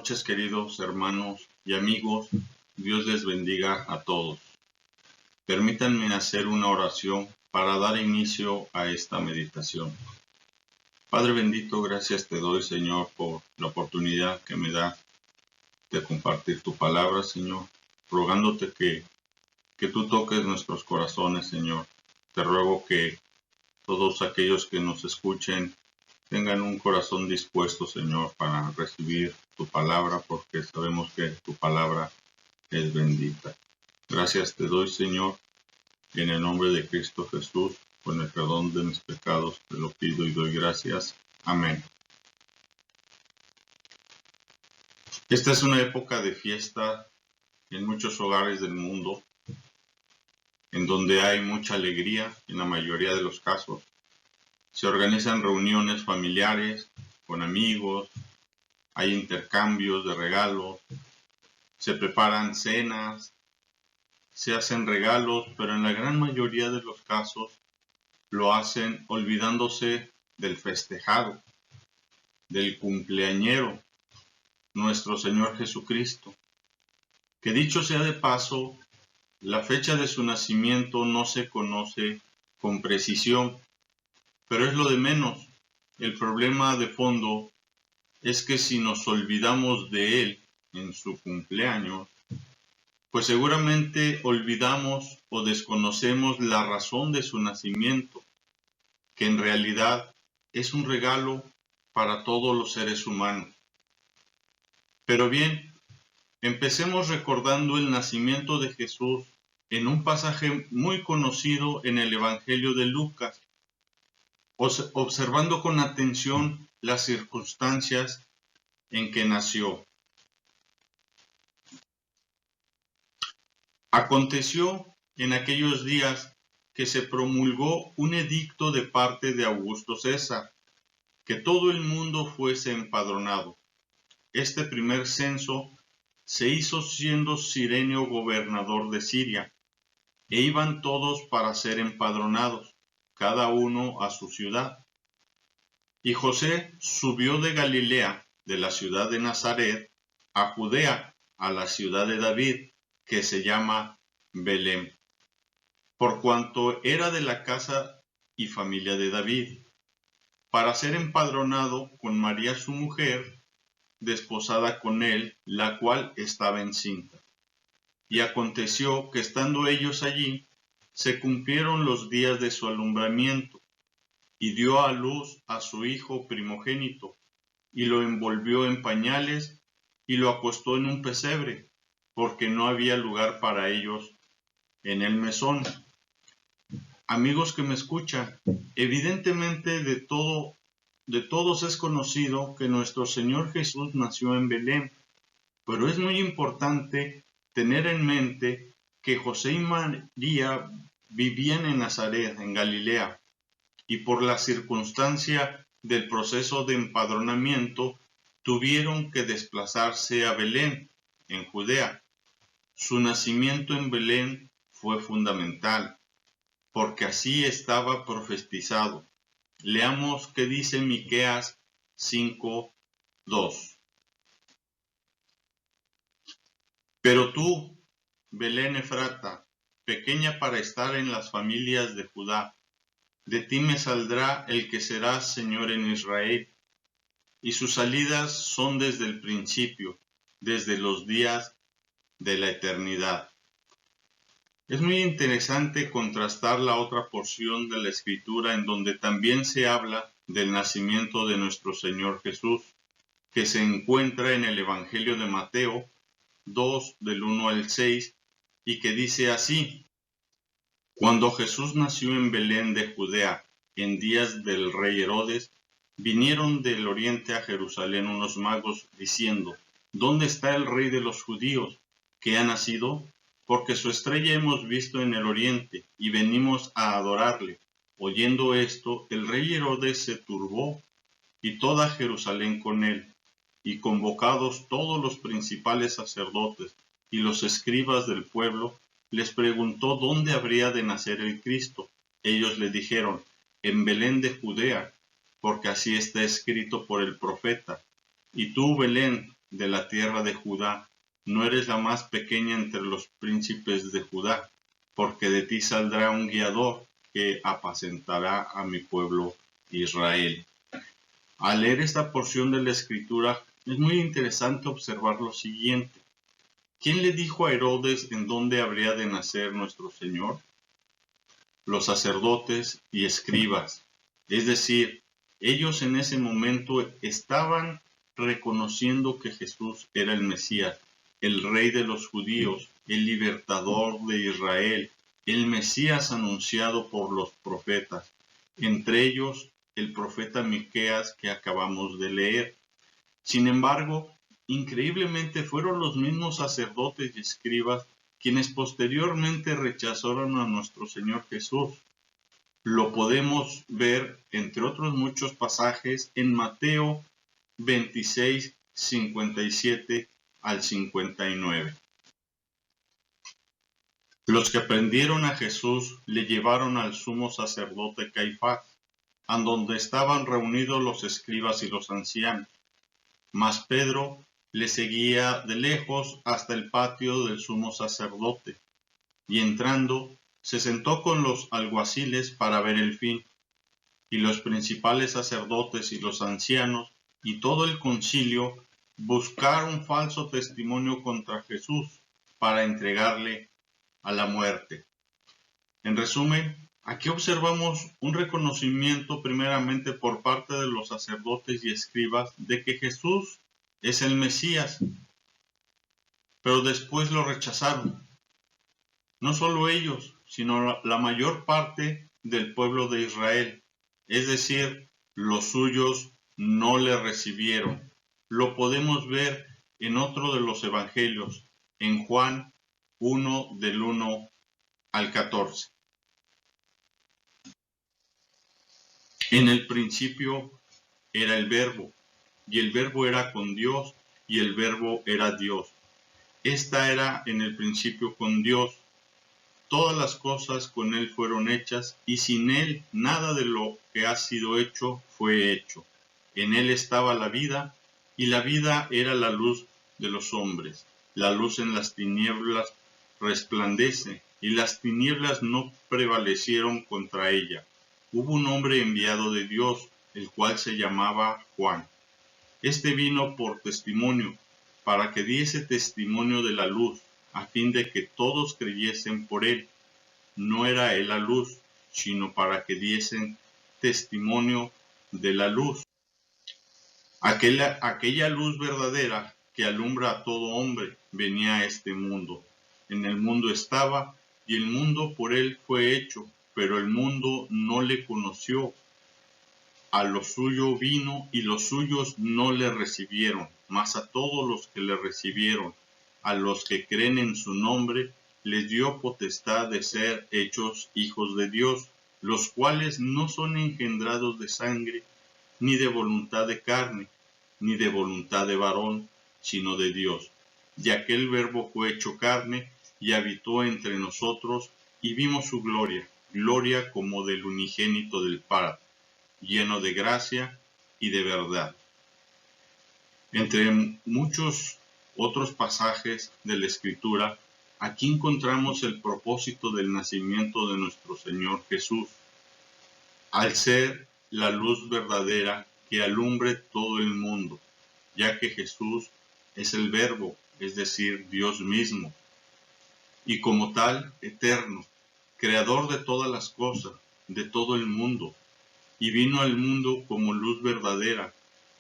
noches, queridos hermanos y amigos. Dios les bendiga a todos. Permítanme hacer una oración para dar inicio a esta meditación. Padre bendito, gracias te doy, Señor, por la oportunidad que me da de compartir tu palabra, Señor, rogándote que tú toques nuestros corazones, Señor. Te ruego que todos aquellos que nos escuchen tengan un corazón dispuesto, Señor, para recibir tu palabra, porque sabemos que tu palabra es bendita. Gracias te doy, Señor, y en el nombre de Cristo Jesús, con el perdón de mis pecados, te lo pido y doy gracias. Amén. Esta es una época de fiesta en muchos hogares del mundo, en donde hay mucha alegría en la mayoría de los casos. Se organizan reuniones familiares con amigos, hay intercambios de regalos, se preparan cenas, se hacen regalos, pero en la gran mayoría de los casos lo hacen olvidándose del festejado, del cumpleañero, nuestro Señor Jesucristo. Que dicho sea de paso, la fecha de su nacimiento no se conoce con precisión, pero es lo de menos. El problema de fondo es que si nos olvidamos de Él en su cumpleaños, pues seguramente olvidamos o desconocemos la razón de su nacimiento, que en realidad es un regalo para todos los seres humanos. Pero bien, empecemos recordando el nacimiento de Jesús en un pasaje muy conocido en el Evangelio de Lucas, observando con atención las circunstancias en que nació. Aconteció en aquellos días que se promulgó un edicto de parte de Augusto César, que todo el mundo fuese empadronado. Este primer censo se hizo siendo Cirenio gobernador de Siria, e iban todos para ser empadronados, cada uno a su ciudad. Y José subió de Galilea, de la ciudad de Nazaret, a Judea, a la ciudad de David, que se llama Belén, por cuanto era de la casa y familia de David, para ser empadronado con María su mujer, desposada con él, la cual estaba encinta. Y aconteció que estando ellos allí, se cumplieron los días de su alumbramiento, y dio a luz a su hijo primogénito, y lo envolvió en pañales, y lo acostó en un pesebre, porque no había lugar para ellos en el mesón. Amigos que me escuchan, evidentemente de todos es conocido que nuestro Señor Jesús nació en Belén, pero es muy importante tener en mente que José y María vivían en Nazaret, en Galilea, y por la circunstancia del proceso de empadronamiento tuvieron que desplazarse a Belén, en Judea. Su nacimiento en Belén fue fundamental, porque así estaba profetizado. Leamos qué dice Miqueas 5:2. Pero tú, Belén Efrata, pequeña para estar en las familias de Judá, de ti me saldrá el que será Señor en Israel, y sus salidas son desde el principio, desde los días de la eternidad. Es muy interesante contrastar la otra porción de la Escritura en donde también se habla del nacimiento de nuestro Señor Jesús, que se encuentra en el Evangelio de Mateo 2, del 1 al 6, y que dice así: Cuando Jesús nació en Belén de Judea, en días del rey Herodes, vinieron del oriente a Jerusalén unos magos diciendo: ¿Dónde está el rey de los judíos, que ha nacido? Porque su estrella hemos visto en el oriente, y venimos a adorarle. Oyendo esto, el rey Herodes se turbó, y toda Jerusalén con él, y convocados todos los principales sacerdotes y los escribas del pueblo, les preguntó dónde habría de nacer el Cristo. Ellos le dijeron: en Belén de Judea, porque así está escrito por el profeta. Y tú, Belén, de la tierra de Judá, no eres la más pequeña entre los príncipes de Judá, porque de ti saldrá un guiador que apacentará a mi pueblo Israel. Al leer esta porción de la Escritura, es muy interesante observar lo siguiente. ¿Quién le dijo a Herodes en dónde habría de nacer nuestro Señor? Los sacerdotes y escribas. Es decir, ellos en ese momento estaban reconociendo que Jesús era el Mesías, el Rey de los judíos, el libertador de Israel, el Mesías anunciado por los profetas, entre ellos el profeta Miqueas que acabamos de leer. Sin embargo, increíblemente fueron los mismos sacerdotes y escribas quienes posteriormente rechazaron a nuestro Señor Jesús. Lo podemos ver, entre otros muchos pasajes, en Mateo 26, 57 al 59. Los que prendieron a Jesús le llevaron al sumo sacerdote Caifás, a donde estaban reunidos los escribas y los ancianos. Mas Pedro le seguía de lejos hasta el patio del sumo sacerdote, y entrando, se sentó con los alguaciles para ver el fin. Y los principales sacerdotes y los ancianos y todo el concilio buscaron falso testimonio contra Jesús para entregarle a la muerte. En resumen, aquí observamos un reconocimiento primeramente por parte de los sacerdotes y escribas de que Jesús es el Mesías, pero después lo rechazaron. No solo ellos, sino la mayor parte del pueblo de Israel, es decir, los suyos no le recibieron. Lo podemos ver en otro de los evangelios, en Juan 1 del 1 al 14. En el principio era el Verbo, y el Verbo era con Dios, y el Verbo era Dios. Esta era en el principio con Dios. Todas las cosas con Él fueron hechas, y sin Él nada de lo que ha sido hecho fue hecho. En Él estaba la vida, y la vida era la luz de los hombres. La luz en las tinieblas resplandece, y las tinieblas no prevalecieron contra ella. Hubo un hombre enviado de Dios, el cual se llamaba Juan. Este vino por testimonio, para que diese testimonio de la luz, a fin de que todos creyesen por él. No era él la luz, sino para que diesen testimonio de la luz. Aquella luz verdadera que alumbra a todo hombre venía a este mundo. En el mundo estaba, y el mundo por él fue hecho, pero el mundo no le conoció. A lo suyo vino, y los suyos no le recibieron, mas a todos los que le recibieron, a los que creen en su nombre, les dio potestad de ser hechos hijos de Dios, los cuales no son engendrados de sangre, ni de voluntad de carne, ni de voluntad de varón, sino de Dios. Y aquel Verbo fue hecho carne, y habitó entre nosotros, y vimos su gloria, gloria como del unigénito del Padre, lleno de gracia y de verdad. Entre muchos otros pasajes de la Escritura, aquí encontramos el propósito del nacimiento de nuestro Señor Jesús, al ser la luz verdadera que alumbre todo el mundo, ya que Jesús es el Verbo, es decir, Dios mismo, y como tal, eterno, creador de todas las cosas, de todo el mundo, y vino al mundo como luz verdadera,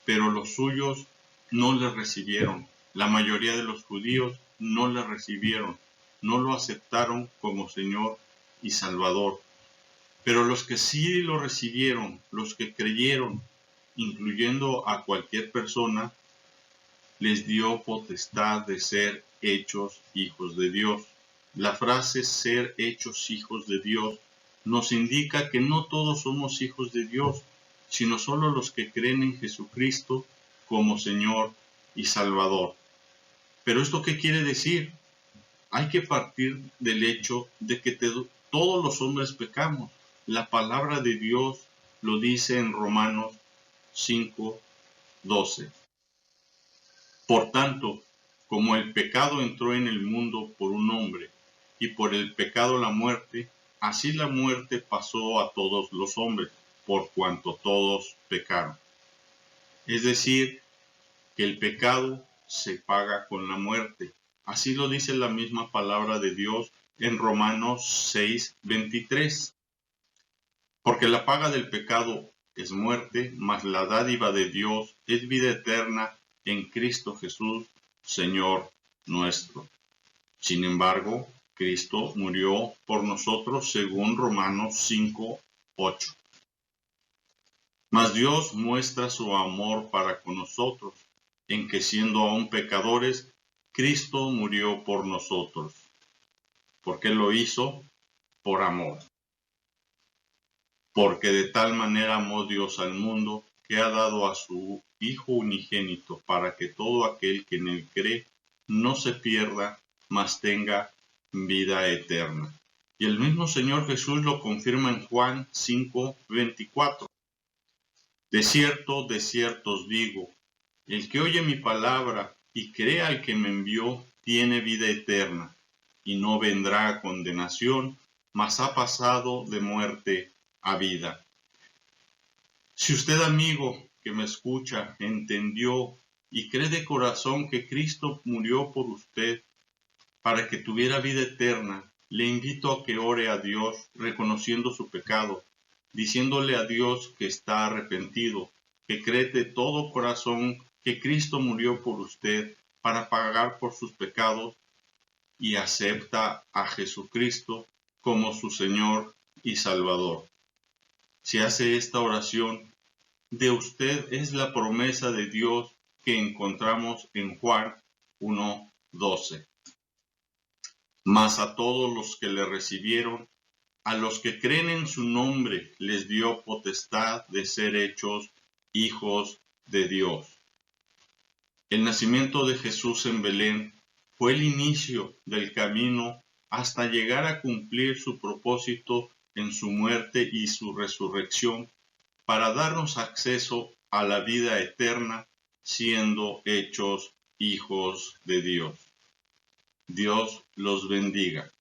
pero los suyos no le recibieron. La mayoría de los judíos no le recibieron, no lo aceptaron como Señor y Salvador. Pero los que sí lo recibieron, los que creyeron, incluyendo a cualquier persona, les dio potestad de ser hechos hijos de Dios. La frase ser hechos hijos de Dios nos indica que no todos somos hijos de Dios, sino solo los que creen en Jesucristo como Señor y Salvador. ¿Pero esto qué quiere decir? Hay que partir del hecho de que todos los hombres pecamos. La palabra de Dios lo dice en Romanos 5:12. Por tanto, como el pecado entró en el mundo por un hombre, y por el pecado la muerte, así la muerte pasó a todos los hombres, por cuanto todos pecaron. Es decir, que el pecado se paga con la muerte. Así lo dice la misma palabra de Dios en Romanos 6:23. Porque la paga del pecado es muerte, mas la dádiva de Dios es vida eterna en Cristo Jesús, Señor nuestro. Sin embargo, Cristo murió por nosotros según Romanos 5:8. Mas Dios muestra su amor para con nosotros, en que siendo aún pecadores, Cristo murió por nosotros. ¿Por qué lo hizo? Por amor. Porque de tal manera amó Dios al mundo, que ha dado a su Hijo unigénito, para que todo aquel que en él cree no se pierda, mas tenga vida eterna. Y el mismo Señor Jesús lo confirma en Juan 5:24. De cierto os digo, el que oye mi palabra y cree al que me envió, tiene vida eterna, y no vendrá a condenación, mas ha pasado de muerte a vida. Si usted, amigo que me escucha, entendió y cree de corazón que Cristo murió por usted para que tuviera vida eterna, le invito a que ore a Dios reconociendo su pecado, diciéndole a Dios que está arrepentido, que cree de todo corazón que Cristo murió por usted para pagar por sus pecados y acepta a Jesucristo como su Señor y Salvador. Si hace esta oración, de usted es la promesa de Dios que encontramos en Juan 1:12. Mas a todos los que le recibieron, a los que creen en su nombre, les dio potestad de ser hechos hijos de Dios. El nacimiento de Jesús en Belén fue el inicio del camino hasta llegar a cumplir su propósito en su muerte y su resurrección, para darnos acceso a la vida eterna, siendo hechos hijos de Dios. Dios los bendiga.